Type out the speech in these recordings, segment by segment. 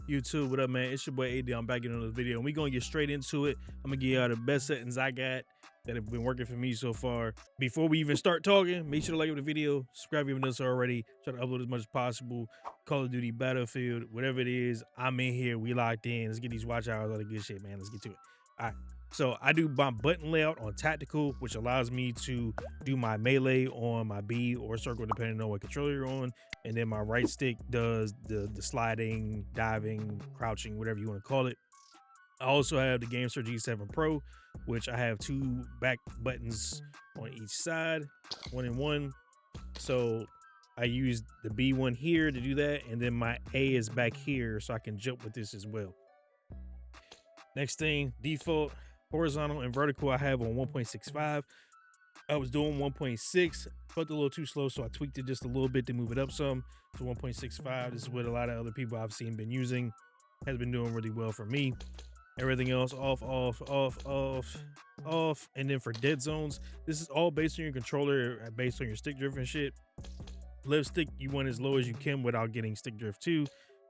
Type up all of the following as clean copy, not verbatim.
YouTube, what up, man? It's your boy AD. I'm back in another video, and we're gonna get straight into it. I'm gonna give y'all the best settings I got that have been working for me so far. Before we even start talking, make sure to like the video, subscribe if you haven't done so already. Try to upload as much as possible. Call of Duty, Battlefield, whatever it is, I'm in here. We locked in. Let's get these watch hours, all the good shit, man. Let's get to it. All right. So I do my button layout on tactical, which allows me to do my melee on my B or circle, depending on what controller you're on. And then my right stick does the sliding, diving, crouching, whatever you want to call it. I also have the GameStar G7 Pro, which I have two back buttons on each side, one and one. So I use the B one here to do that, and then my A is back here, so I can jump with this as well. Next thing, default horizontal and vertical I have on 1.65. I was doing 1.6, felt a little too slow, so I tweaked it just a little bit to move it up some to 1.65. This is what a lot of other people I've seen been using. Has been doing really well for me. Everything else off, off, off, off, off. And then for dead zones, this is all based on your controller, based on your stick drift and shit. Left stick you want as low as you can without getting stick drift too.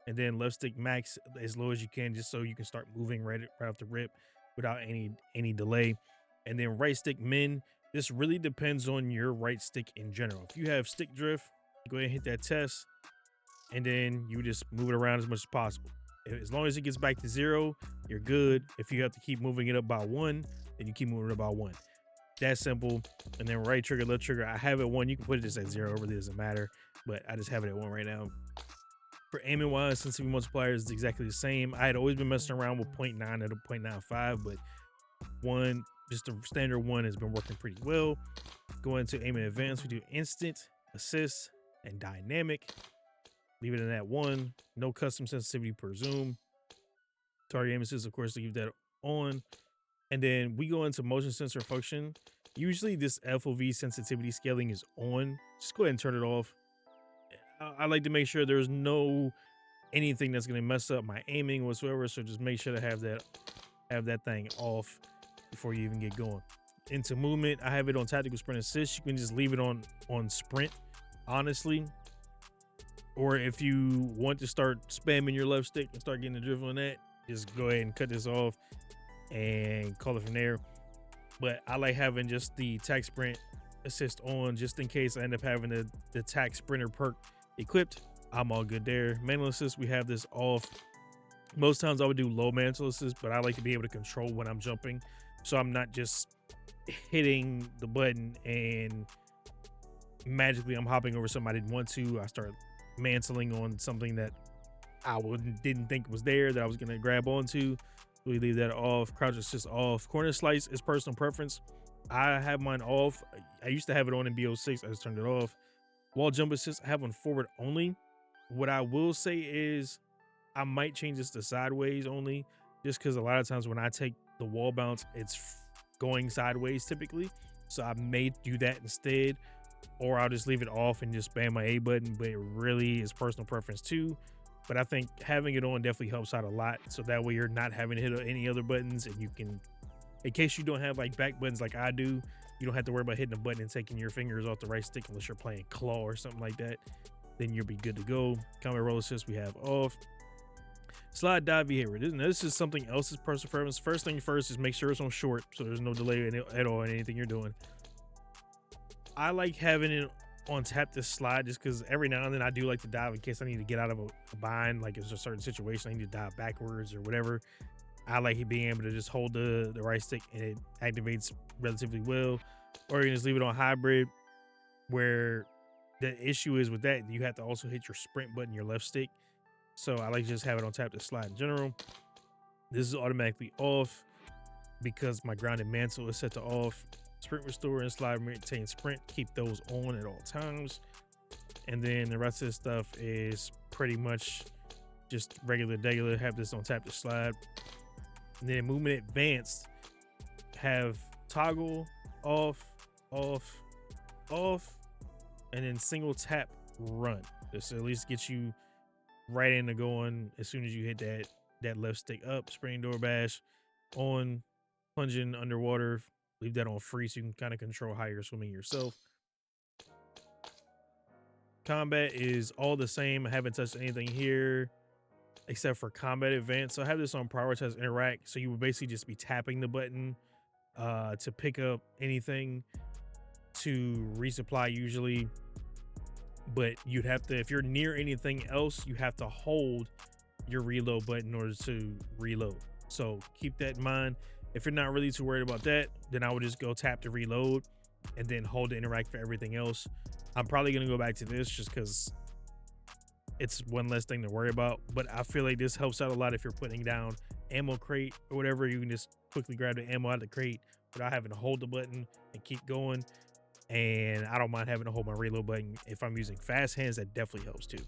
And then left stick max as low as you can, just so you can start moving right off the rip without any delay. And then right stick min, this really depends on your right stick in general. If you have stick drift, go ahead and hit that test, and then you just move it around as much as possible. As long as it gets back to 0, you're good. If you have to keep moving it up by 1, then you keep moving it by 1. That simple. And then right trigger, left trigger, I have it 1. You can put it just at 0, it really doesn't matter, but I just have it at 1 right now. For aiming wise, sensitivity multiplier is exactly the same. I had always been messing around with 0.9 to 0.95, but 1, just a standard 1 has been working pretty well. Going to aiming advanced, we do instant, assist, and dynamic. Leave it in that 1. No custom sensitivity per zoom. Target aim assist, of course, leave that on. And then we go into motion sensor function. Usually this FOV sensitivity scaling is on. Just go ahead and turn it off. I like to make sure there's no anything that's going to mess up my aiming whatsoever. So just make sure to have that thing off before you even get going. Into movement, I have it on tactical sprint assist. You can just leave it on sprint, honestly. Or if you want to start spamming your left stick and start getting the drift on that, just go ahead and cut this off and call it from there. But I like having just the tac sprint assist on, just in case I end up having the tac sprinter perk equipped. I'm all good there. Mantle assist, we have this off. Most times I would do low mantle assist, but I like to be able to control when I'm jumping, so I'm not just hitting the button and magically I'm hopping over something I didn't want to. I start mantling on something that I didn't think was there that I was going to grab onto. We leave that off. Crouch assist off. Corner slice is personal preference. I have mine off. I used to have it on in BO6. I just turned it off. Wall jump assist I have on forward only. What I will say is I might change this to sideways only, just because a lot of times when I take the wall bounce, it's going sideways typically. So I may do that instead, or I'll just leave it off and just spam my A button, but it really is personal preference too. But I think having it on definitely helps out a lot. So that way you're not having to hit any other buttons, and you can, in case you don't have like back buttons like I do, you don't have to worry about hitting a button and taking your fingers off the right stick unless you're playing claw or something like that. Then you'll be good to go. Combat roll assist we have off. Slide dive behavior. This is something else's personal preference. First thing first is make sure it's on short, so there's no delay at all in anything you're doing. I like having it on tap to slide just because every now and then I do like to dive in case I need to get out of a bind, like it's a certain situation I need to dive backwards or whatever. I like being able to just hold the right stick and it activates relatively well. Or you can just leave it on hybrid, where the issue is with that, you have to also hit your sprint button, your left stick. So I like to just have it on tap to slide in general. This is automatically off because my grounded mantle is set to off. Sprint restore and slide maintain sprint, keep those on at all times. And then the rest of this stuff is pretty much just regular. Have this on tap to slide. And then movement advanced, have toggle off, off, off, and then single tap run. This at least gets you right into going as soon as you hit that left stick up. Spring door bash on, plunging underwater. Leave that on free so you can kind of control how you're swimming yourself. Combat is all the same. I haven't touched anything here. except for combat advanced. So I have this on prioritize interact. So you would basically just be tapping the button to pick up anything to resupply usually, but you'd have to, if you're near anything else, you have to hold your reload button in order to reload. So keep that in mind. If you're not really too worried about that, then I would just go tap to reload and then hold to interact for everything else. I'm probably going to go back to this just because it's one less thing to worry about, but I feel like this helps out a lot if you're putting down ammo crate or whatever. You can just quickly grab the ammo out of the crate without having to hold the button and keep going. And I don't mind having to hold my reload button. If I'm using fast hands, that definitely helps too.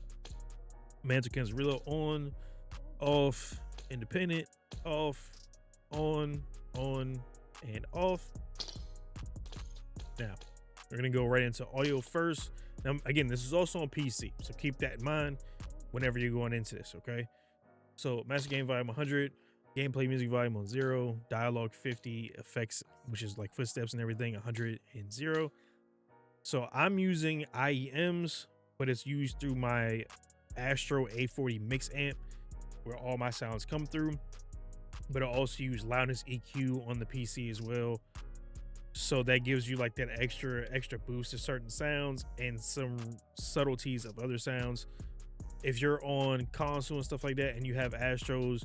Mantikins reload on, off, independent, off, on, and off. Now, we're going to go right into audio first. Now, again, this is also on PC, so keep that in mind whenever you're going into this, okay? So, master game volume 100, gameplay music volume on 0, dialogue 50, effects, which is like footsteps and everything, 100 and 0. So, I'm using IEMs, but it's used through my Astro A40 mix amp, where all my sounds come through. But I also use loudness EQ on the PC as well. So that gives you like that extra boost to certain sounds and some subtleties of other sounds. If you're on console and stuff like that and you have Astros,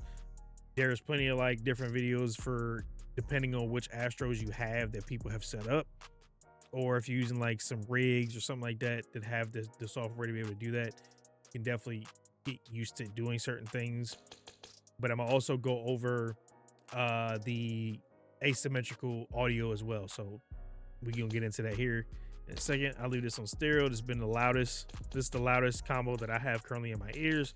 there's plenty of like different videos for depending on which Astros you have that people have set up. Or if you're using like some rigs or something like that that have the software to be able to do that, you can definitely get used to doing certain things. But I'm gonna also go over the asymmetrical audio as well, so we're gonna get into that here in a second. I'll leave this on stereo. This has been the loudest. This is the loudest combo that I have currently in my ears.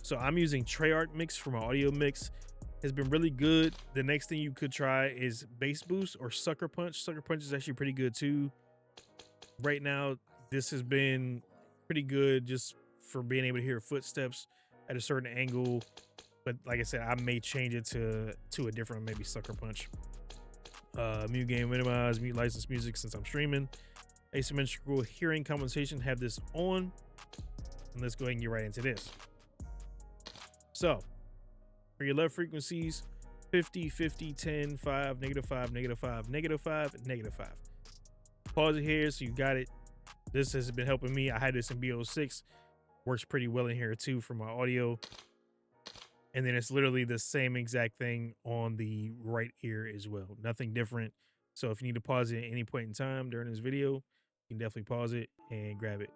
So I'm using Treyarch mix for my audio mix. It's been really good. The next thing you could try is bass boost or sucker punch. Sucker punch is actually pretty good too. Right now, this has been pretty good just for being able to hear footsteps at a certain angle. But like I said, I may change it to a different, maybe sucker punch. Mute game minimize, mute licensed music since I'm streaming. Asymmetrical hearing compensation, have this on. And let's go ahead and get right into this. So for your left frequencies, 50, 50, 10, 5, -5, -5, -5, -5. Pause it here so you got it. This has been helping me. I had this in BO6. Works pretty well in here too for my audio. And then it's literally the same exact thing on the right ear as well. Nothing different. So if you need to pause it at any point in time during this video, you can definitely pause it and grab it.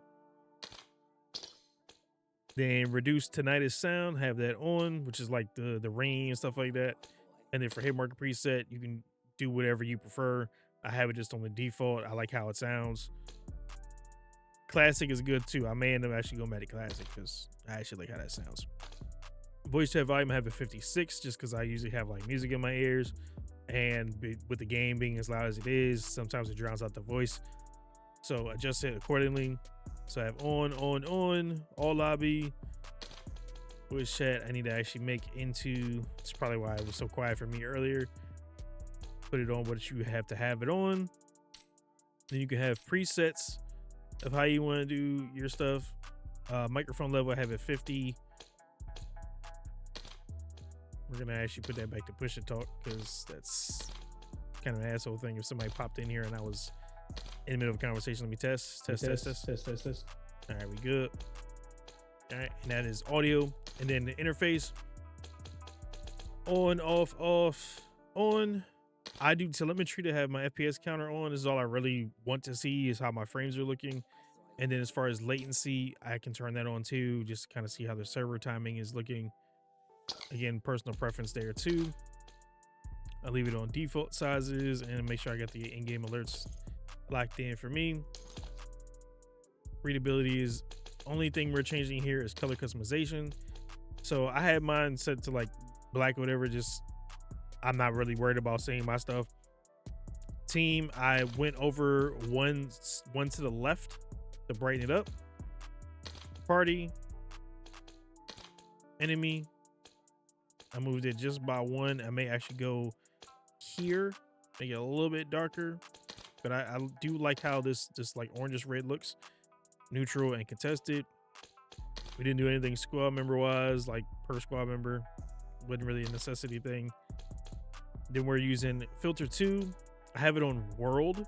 Then reduce tinnitus sound, have that on, which is like the rain and stuff like that. And then for hit marker preset, you can do whatever you prefer. I have it just on the default. I like how it sounds. Classic is good too. I may end up actually going back to classic because I actually like how that sounds. Voice chat volume, I have a 56 just because I usually have like music in my ears, and with the game being as loud as it is, sometimes it drowns out the voice. So adjust it accordingly. So I have on, all lobby. Voice chat, I need to actually make into, it's probably why it was so quiet for me earlier. Put it on what you have to have it on. Then you can have presets of how you want to do your stuff. Microphone level, I have it 50. We're gonna actually put that back to push to talk because that's kind of an asshole thing. If somebody popped in here and I was in the middle of a conversation, let me test. All right, we good. All right, and that is audio. And then the interface, on, off, on. I do telemetry to have my FPS counter on. This is all I really want to see is how my frames are looking. And then as far as latency, I can turn that on too, just to kind of see how the server timing is looking. Again, personal preference there too. I'll leave it on default sizes and make sure I got the in-game alerts locked in for me. Readability is only thing we're changing here is color customization. So I had mine set to like black or whatever. Just I'm not really worried about seeing my stuff. Team, I went over one to the left to brighten it up. Party, enemy, I moved it just by one. I may actually go here, make it a little bit darker, but I do like how this like orangish red looks. Neutral and contested. We didn't do anything squad member wise, like per squad member. Wasn't really a necessity thing. Then we're using filter 2. I have it on world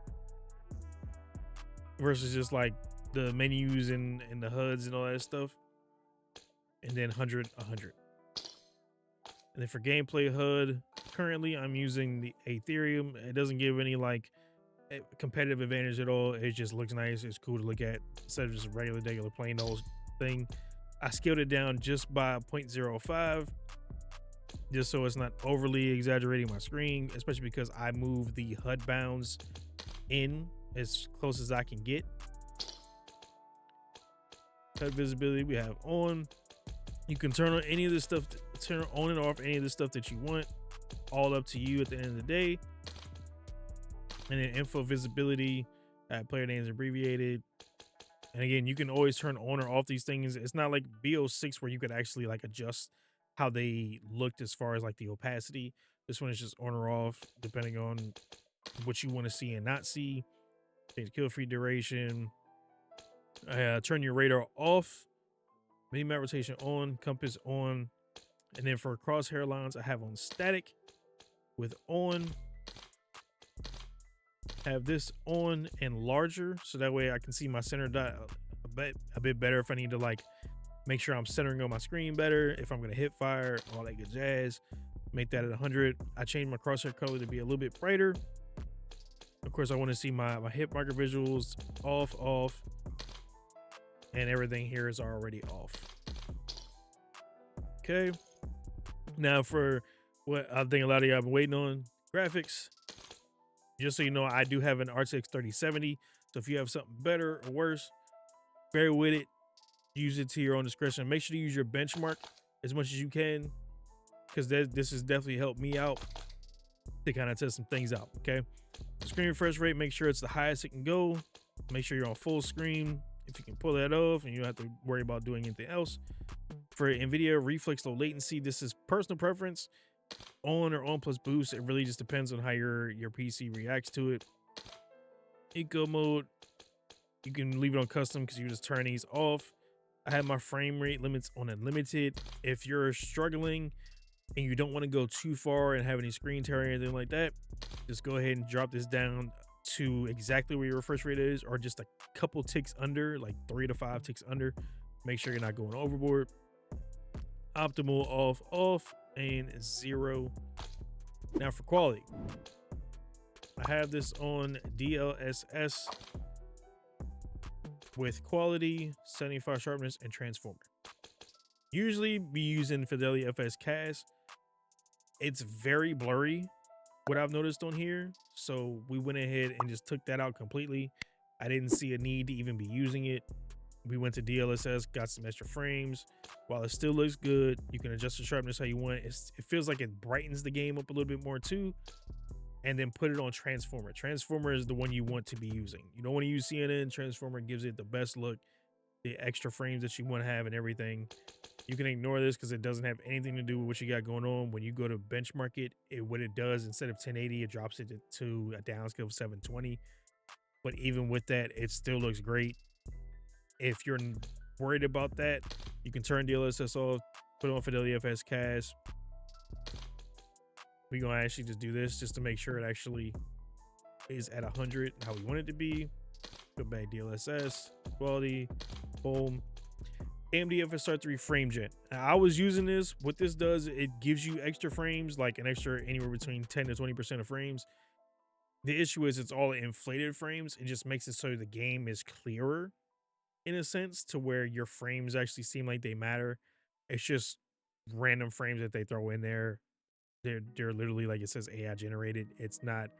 versus just like the menus and the HUDs and all that stuff. And then 100. And then for gameplay HUD, currently I'm using the Ethereum. It doesn't give any like competitive advantage at all. It just looks nice. It's cool to look at instead of just a regular plain old thing. I scaled it down just by 0.05 just so it's not overly exaggerating my screen, especially because I move the HUD bounds in as close as I can get. HUD visibility we have on. You can turn on any of this stuff, turn on and off any of the stuff that you want. All up to you at the end of the day. And then info visibility, player names abbreviated. And again, you can always turn on or off these things. It's not like BO6 where you could actually like adjust how they looked as far as like the opacity. This one is just on or off depending on what you want to see and not see. Change kill free duration. Turn your radar off. Mini map rotation on, compass on. And then for crosshair lines, I have on static with on. Have this on and larger so that way I can see my center dot a bit better if I need to like make sure I'm centering on my screen better, if I'm gonna hit fire, all that good jazz. Make that at 100. I changed my crosshair color to be a little bit brighter. Of course, I want to see my hit marker visuals off, and everything here is already off. Okay, now for what I think a lot of y'all been waiting on, graphics. Just so you know, I do have an RTX 3070. So if you have something better or worse, bear with it. Use it to your own discretion. Make sure to use your benchmark as much as you can, because this has definitely helped me out to kind of test some things out. Okay, screen refresh rate, make sure it's the highest it can go. Make sure you're on full screen if you can pull that off, and you don't have to worry about doing anything else. For NVIDIA reflex low latency, this is personal preference. On or on plus boost, it really just depends on how your PC reacts to it. Eco mode, you can leave it on custom because you just turn these off. I have my frame rate limits on unlimited. If you're struggling and you don't want to go too far and have any screen tear or anything like that, just go ahead and drop this down to exactly where your refresh rate is, or just a couple ticks under, like 3 to 5 ticks under. Make sure you're not going overboard. Optimal off, and 0. Now for quality, I have this on DLSS with quality, 75 sharpness, and transformer. Usually be using Fidelity FS CAS. It's very blurry, what I've noticed on here, so we went ahead and just took that out completely. I didn't see a need to even be using it. We went to DLSS, got some extra frames. While it still looks good, you can adjust the sharpness how you want. It feels like it brightens the game up a little bit more too. And then put it on transformer. Transformer is the one you want to be using. You don't want to use CNN. Transformer gives it the best look, the extra frames that you want to have and everything. You can ignore this because it doesn't have anything to do with what you got going on. When you go to benchmark it, what it does, instead of 1080, it drops it to a downscale of 720. But even with that, it still looks great. If you're worried about that, you can turn DLSS off, put on Fidelity FS CAS. We're going to actually just do this just to make sure it actually is at 100 how we want it to be. Go back DLSS, quality, boom. AMD FSR3 frame gen. Now, I was using this. What this does, it gives you extra frames, like an extra anywhere between 10 to 20% of frames. The issue is it's all inflated frames. It just makes it so the game is clearer in a sense, to where your frames actually seem like they matter. It's just random frames that they throw in there. They're literally, like it says, AI generated. It's not,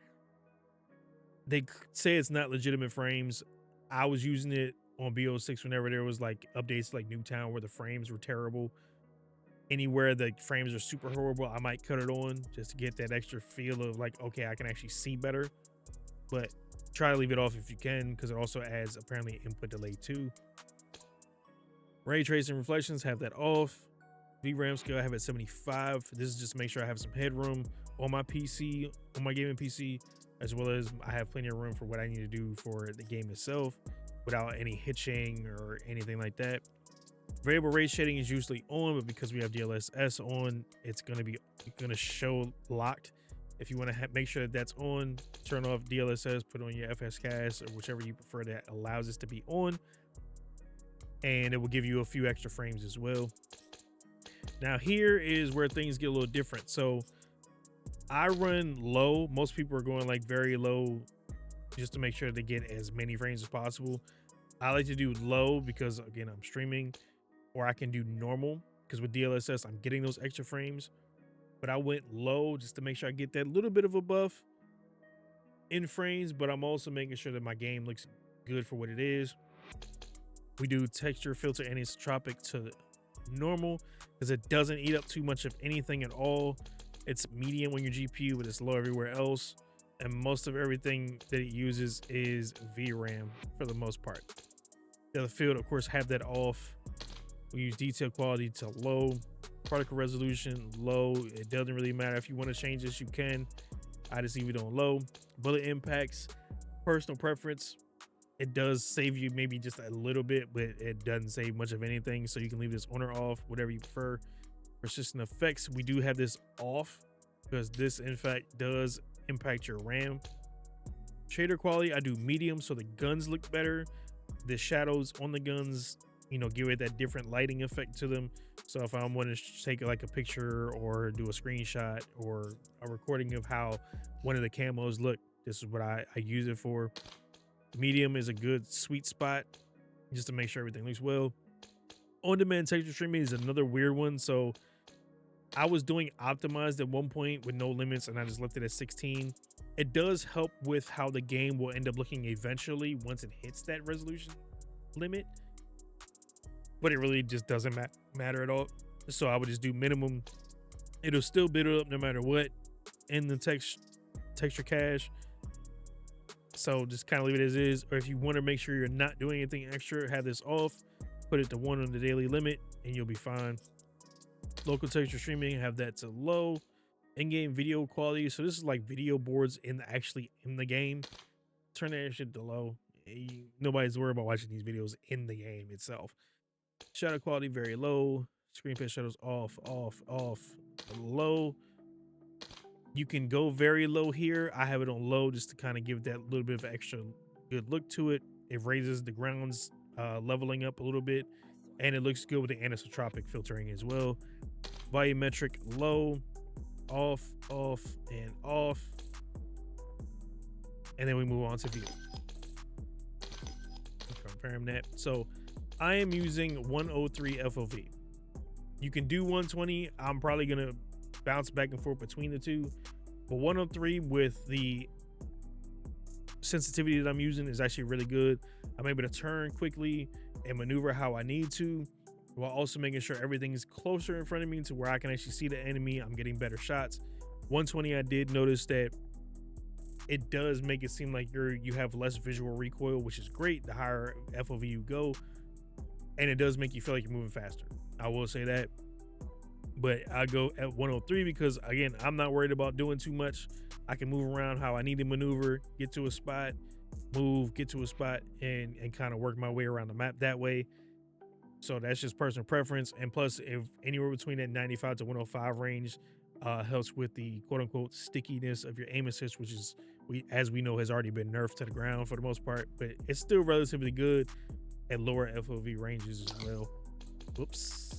they say it's not legitimate frames. I was using it on BO6 whenever there was like updates like Newtown where the frames were terrible. Anywhere the frames are super horrible, I might cut it on just to get that extra feel of like, okay, I can actually see better. But try to leave it off if you can, because it also adds apparently input delay too. Ray tracing reflections, have that off. VRAM scale, I have at 75. This is just to make sure I have some headroom on my PC, on my gaming PC, as well as I have plenty of room for what I need to do for the game itself without any hitching or anything like that. Variable rate shading is usually on, but because we have DLSS on, it's gonna show locked. If you want to make sure that that's on, turn off DLSS, put on your FSCast or whichever you prefer that allows this to be on, and it will give you a few extra frames as well. Now here is where things get a little different. So I run low. Most people are going like very low just to make sure they get as many frames as possible. I like to do low because again, I'm streaming, or I can do normal because with DLSS, I'm getting those extra frames, but I went low just to make sure I get that little bit of a buff in frames, but I'm also making sure that my game looks good for what it is. We do texture filter anisotropic to normal because it doesn't eat up too much of anything at all. It's medium on your GPU, but it's low everywhere else. And most of everything that it uses is VRAM for the most part. The other field, of course, have that off. We use detail quality to low, particle resolution low. It doesn't really matter. If you want to change this, you can. I just leave it on low. Bullet impacts, personal preference. It does save you maybe just a little bit, but it doesn't save much of anything. So you can leave this on or off, whatever you prefer. Persistent effects, we do have this off because this in fact does impact your RAM. Shader quality, I do medium so the guns look better. The shadows on the guns, you know, give it that different lighting effect to them. So if I'm wanting to take like a picture or do a screenshot or a recording of how one of the camos look, this is what I use it for. Medium is a good sweet spot just to make sure everything looks well. On-demand texture streaming is another weird one. So I was doing optimized at one point with no limits and I just left it at 16. It does help with how the game will end up looking eventually once it hits that resolution limit, but it really just doesn't matter at all. So I would just do minimum. It'll still build up no matter what in the texture cache. So just kind of leave it as is. Or if you want to make sure you're not doing anything extra, have this off, put it to 1 on the daily limit and you'll be fine. Local texture streaming, have that to low. In-game video quality, so this is like video boards actually in the game. Turn that shit to low. Nobody's worried about watching these videos in the game itself. Shadow quality very low. Screen path shadows off, low. You can go very low here. I have it on low just to kind of give that little bit of extra good look to it. It raises the grounds leveling up a little bit, and it looks good with the anisotropic filtering as well. Volumetric low, off, and off. And then we move on to view. Confirm that. So I am using 103 FOV. You can do 120. I'm probably gonna bounce back and forth between the two, but 103 with the sensitivity that I'm using is actually really good. I'm able to turn quickly and maneuver how I need to, while also making sure everything is closer in front of me to where I can actually see the enemy. I'm getting better shots. 120, I did notice that it does make it seem like you have less visual recoil, which is great the higher FOV you go, and it does make you feel like you're moving faster. I will say that, but I go at 103 because again, I'm not worried about doing too much. I can move around how I need to maneuver, get to a spot, move, get to a spot, and kind of work my way around the map that way. So that's just personal preference. And plus, if anywhere between that 95 to 105 range helps with the quote unquote stickiness of your aim assist, which is, as we know, has already been nerfed to the ground for the most part, but it's still relatively good at lower FOV ranges as well. Whoops.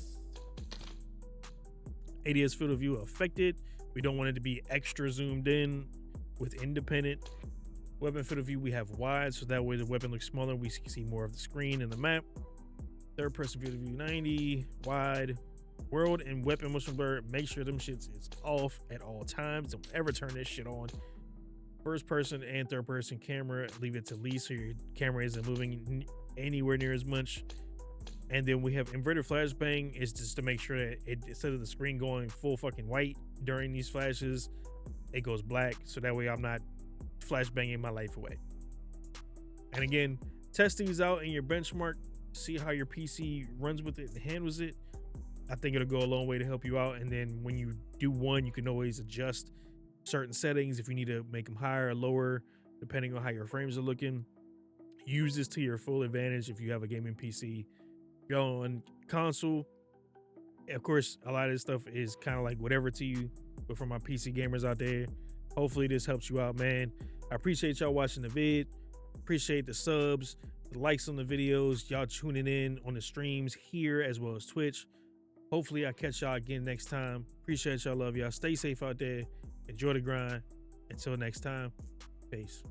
ADS field of view affected. We don't want it to be extra zoomed in with independent. Weapon field of view, we have wide, so that way the weapon looks smaller. We can see more of the screen and the map. Third person field of view 90, wide. World and weapon motion blur, make sure them shits is off at all times. Don't ever turn this shit on. First person and third person camera, leave it to least so your camera isn't moving anywhere near as much. And then we have inverted flashbang, is just to make sure that instead of the screen going full fucking white during these flashes, it goes black, so that way I'm not flashbanging my life away. And again, test these out in your benchmark, see how your PC runs with it and handles it. I think it'll go a long way to help you out. And then when you do one, you can always adjust certain settings if you need to make them higher or lower, depending on how your frames are looking. Use this to your full advantage if you have a gaming PC. If y'all on console, of course, a lot of this stuff is kind of like whatever to you, but for my PC gamers out there, hopefully this helps you out, man. I appreciate y'all watching the vid. Appreciate the subs, the likes on the videos, y'all tuning in on the streams here as well as Twitch. Hopefully I catch y'all again next time. Appreciate y'all, love y'all. Stay safe out there. Enjoy the grind. Until next time, peace.